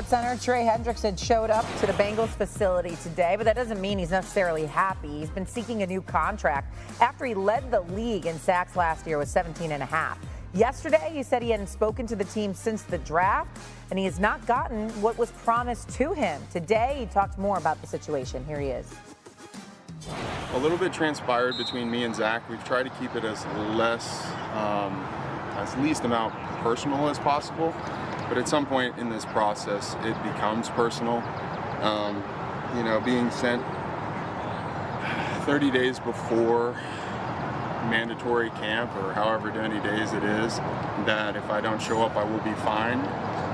SportsCenter, Trey Hendrickson showed up to the Bengals facility today, but that doesn't mean he's necessarily happy. He's been seeking a new contract after he led the league in sacks last year with 17.5. Yesterday, he said he hadn't spoken to the team since the draft, and he has not gotten what was promised to him. Today, he talked more about the situation. Here he is. A little bit transpired between me and Zach. We've tried to keep it as least amount personal as possible. But at some point in this process, it becomes personal. Being sent 30 days before mandatory camp, or however many days it is, that if I don't show up, I will be fined,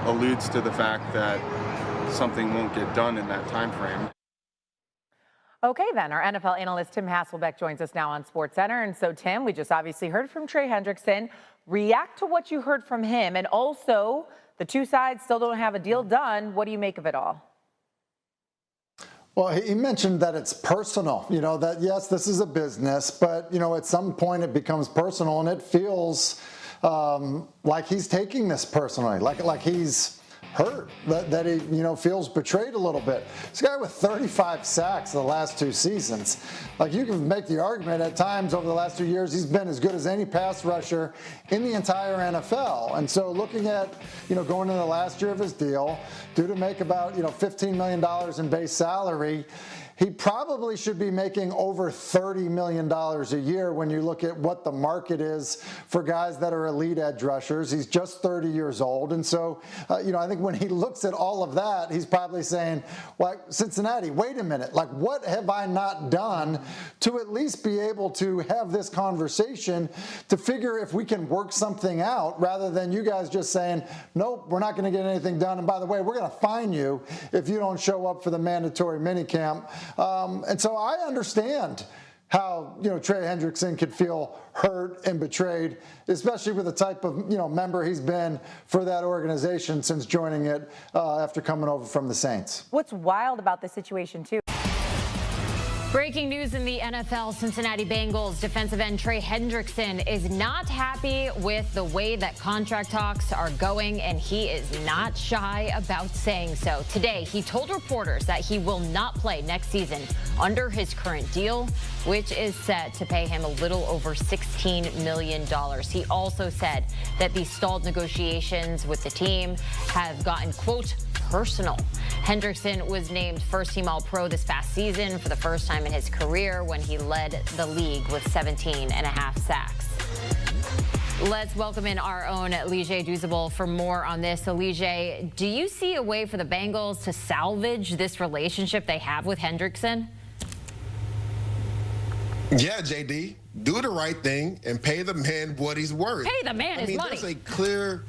alludes to the fact that something won't get done in that time frame. Okay, then, our NFL analyst Tim Hasselbeck joins us now on SportsCenter. And so, Tim, we just obviously heard from Trey Hendrickson. React to what you heard from him, and also the two sides still don't have a deal done. What do you make of it all? Well, he mentioned that it's personal, that yes, this is a business, but, at some point it becomes personal, and it feels like he's taking this personally, like he's hurt, that he, feels betrayed a little bit. This guy with 35 sacks the last 2 seasons. Like, you can make the argument at times over the last 2 years, he's been as good as any pass rusher in the entire NFL. And so looking at, going into the last year of his deal, due to make about, $15 million in base salary, he probably should be making over $30 million a year when you look at what the market is for guys that are elite edge rushers. He's just 30 years old. And so, I think when he looks at all of that, he's probably saying, well, Cincinnati, wait a minute. Like, what have I not done to at least be able to have this conversation to figure if we can work something out, rather than you guys just saying, nope, we're not going to get anything done. And by the way, we're going to fine you if you don't show up for the mandatory minicamp. And so I understand how, Trey Hendrickson could feel hurt and betrayed, especially with the type of, member he's been for that organization since joining it after coming over from the Saints. What's wild about this situation, too? Breaking news in the NFL, Cincinnati Bengals defensive end Trey Hendrickson is not happy with the way that contract talks are going, and he is not shy about saying so. Today, he told reporters that he will not play next season under his current deal, which is set to pay him a little over $16 million. He also said that the stalled negotiations with the team have gotten, quote, personal. Hendrickson was named first-team All-Pro this past season for the first time in his career when he led the league with 17.5 sacks. Let's welcome in our own Lige Douzable for more on this. So, Lige, do you see a way for the Bengals to salvage this relationship they have with Hendrickson? Yeah, JD, do the right thing and pay the man what he's worth. Pay the man his money. There's a clear...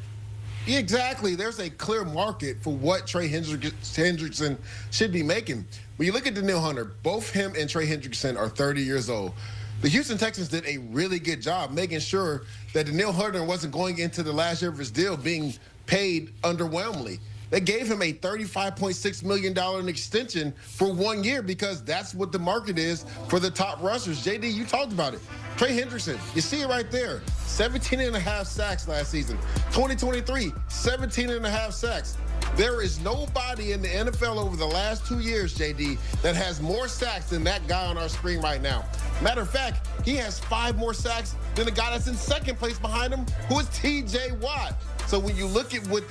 Exactly. There's a clear market for what Trey Hendrickson should be making. When you look at Danielle Hunter, both him and Trey Hendrickson are 30 years old. The Houston Texans did a really good job making sure that Danielle Hunter wasn't going into the last year of his deal being paid underwhelmingly. They gave him a $35.6 million extension for 1 year because that's what the market is for the top rushers. JD, you talked about it. Trey Hendrickson, you see it right there. 17.5 sacks last season. 2023, 17.5 sacks. There is nobody in the NFL over the last 2 years, JD, that has more sacks than that guy on our screen right now. Matter of fact, he has 5 more sacks than the guy that's in second place behind him, who is T.J. Watt. So when you look at what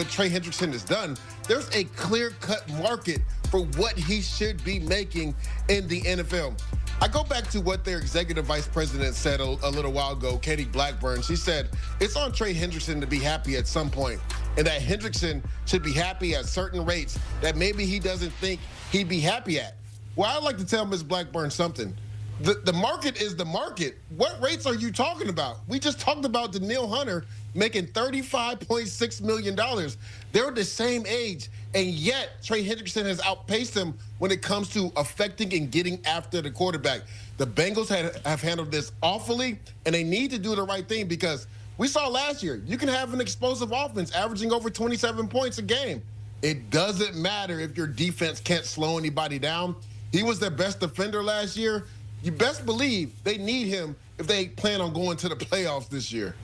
Trey Hendrickson has done, there's a clear-cut market for what he should be making in the NFL. I go back to what their executive vice president said a little while ago, Katie Blackburn. She said, it's on Trey Hendrickson to be happy at some point, and that Hendrickson should be happy at certain rates that maybe he doesn't think he'd be happy at. Well, I'd like to tell Ms. Blackburn something. The market is the market. What rates are you talking about? We just talked about Danielle Hunter making $35.6 million. They're the same age, and yet Trey Hendrickson has outpaced him when it comes to affecting and getting after the quarterback. The Bengals have handled this awfully, and they need to do the right thing because we saw last year, you can have an explosive offense averaging over 27 points a game. It doesn't matter if your defense can't slow anybody down. He was their best defender last year. You best believe they need him if they plan on going to the playoffs this year.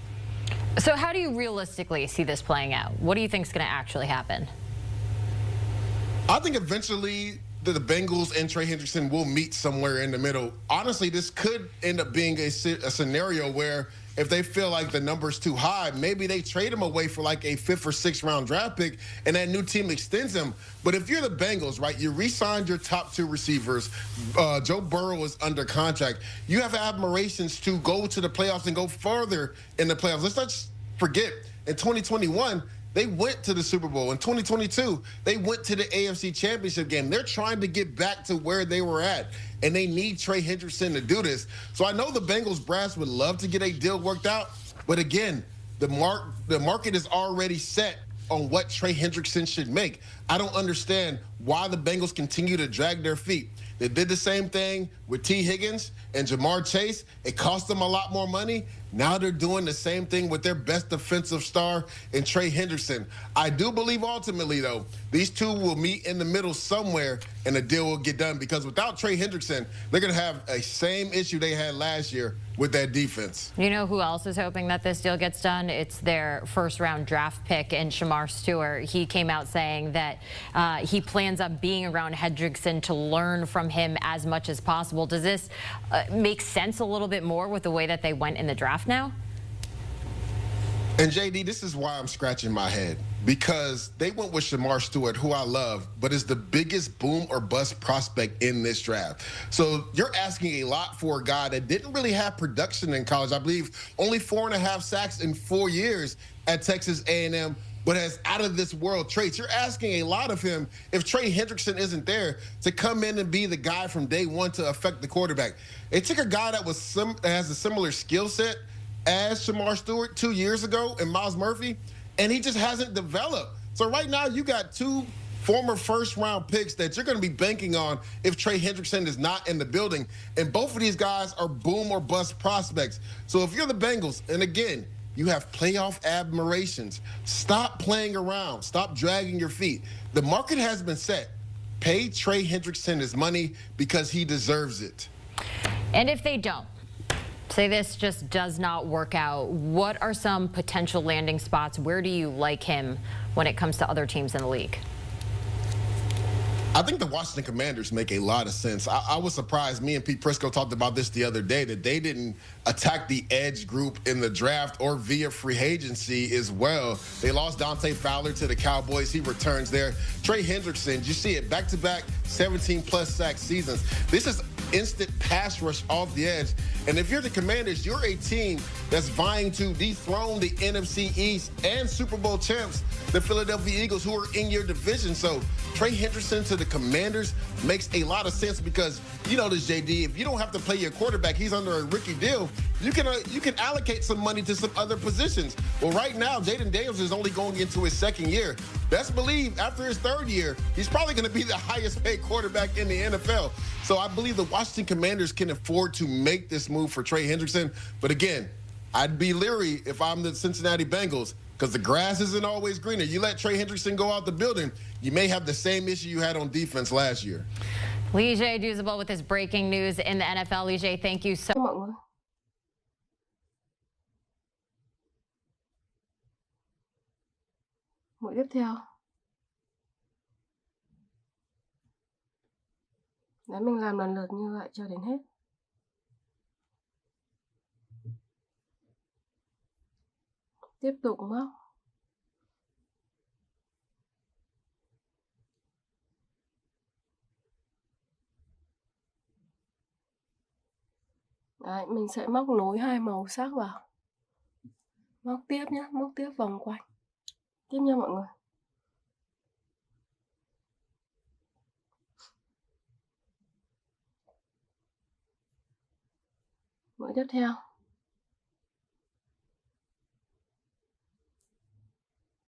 So how do you realistically see this playing out? What do you think is going to actually happen? I think eventually the Bengals and Trey Hendrickson will meet somewhere in the middle. Honestly, this could end up being a scenario where if they feel like the number's too high, maybe they trade him away for like a 5th or 6th round draft pick and that new team extends him. But if you're the Bengals, right, you re-signed your top 2 receivers. Joe Burrow is under contract. You have admirations to go to the playoffs and go further in the playoffs. Let's not forget, in 2021, they went to the Super Bowl. In 2022, they went to the AFC Championship game. They're trying to get back to where they were at, and they need Trey Hendrickson to do this. So I know the Bengals brass would love to get a deal worked out, but again, the market is already set on what Trey Hendrickson should make. I don't understand why the Bengals continue to drag their feet. They did the same thing with T. Higgins and Jamar Chase. It cost them a lot more money. Now they're doing the same thing with their best defensive star in Trey Hendrickson. I do believe ultimately, though, these two will meet in the middle somewhere and a deal will get done, because without Trey Hendrickson, they're going to have a same issue they had last year with that defense. You know who else is hoping that this deal gets done? It's their 1st-round draft pick in Shamar Stewart. He came out saying that he plans on being around Hendrickson to learn from him as much as possible. Does this make sense a little bit more with the way that they went in the draft now? And JD, this is why I'm scratching my head, because they went with Shamar Stewart, who I love, but is the biggest boom or bust prospect in this draft. So you're asking a lot for a guy that didn't really have production in college. I believe only 4.5 sacks in 4 years at Texas A&M, but has out-of-this-world traits. You're asking a lot of him if Trey Hendrickson isn't there to come in and be the guy from day one to affect the quarterback. It took a guy that has a similar skill set as Shamar Stewart 2 years ago and Miles Murphy, and he just hasn't developed. So right now you got 2 former 1st-round picks that you're going to be banking on if Trey Hendrickson is not in the building, and both of these guys are boom or bust prospects. So if you're the Bengals, and again, you have playoff admirations, stop playing around. Stop dragging your feet. The market has been set. Pay Trey Hendrickson his money because he deserves it. And if they don't, say this just does not work out, what are some potential landing spots? Where do you like him when it comes to other teams in the league? I think the Washington Commanders make a lot of sense. I was surprised. Me and Pete Prisco talked about this the other day, that they didn't attack the edge group in the draft or via free agency as well. They lost Dante Fowler to the Cowboys. He returns there. Trey Hendrickson, you see it, back-to-back 17-plus sack seasons. This is instant pass rush off the edge. And if you're the Commanders, you're a team that's vying to dethrone the NFC East and Super Bowl champs, the Philadelphia Eagles, who are in your division. So Trey Hendrickson to the Commanders makes a lot of sense, because you know this, JD, if you don't have to play your quarterback, he's under a rookie deal, you can allocate some money to some other positions. Well, right now, Jayden Daniels is only going into his 2nd year. Best believe after his 3rd year, he's probably going to be the highest paid quarterback in the NFL. So I believe the Washington Commanders can afford to make this move for Trey Hendrickson. But again, I'd be leery if I'm the Cincinnati Bengals, because the grass isn't always greener. You let Trey Hendrickson go out the building, you may have the same issue you had on defense last year. Lige Duzable with this breaking news in the NFL. Lige, thank you so much. Mũi tiếp theo. Đấy, mình làm lần lượt như vậy cho đến hết. Tiếp tục móc. Đấy, mình sẽ móc nối 2 màu sắc vào. Móc tiếp nhé, móc tiếp vòng quanh. Tiếp nha mọi người. Mũi tiếp theo.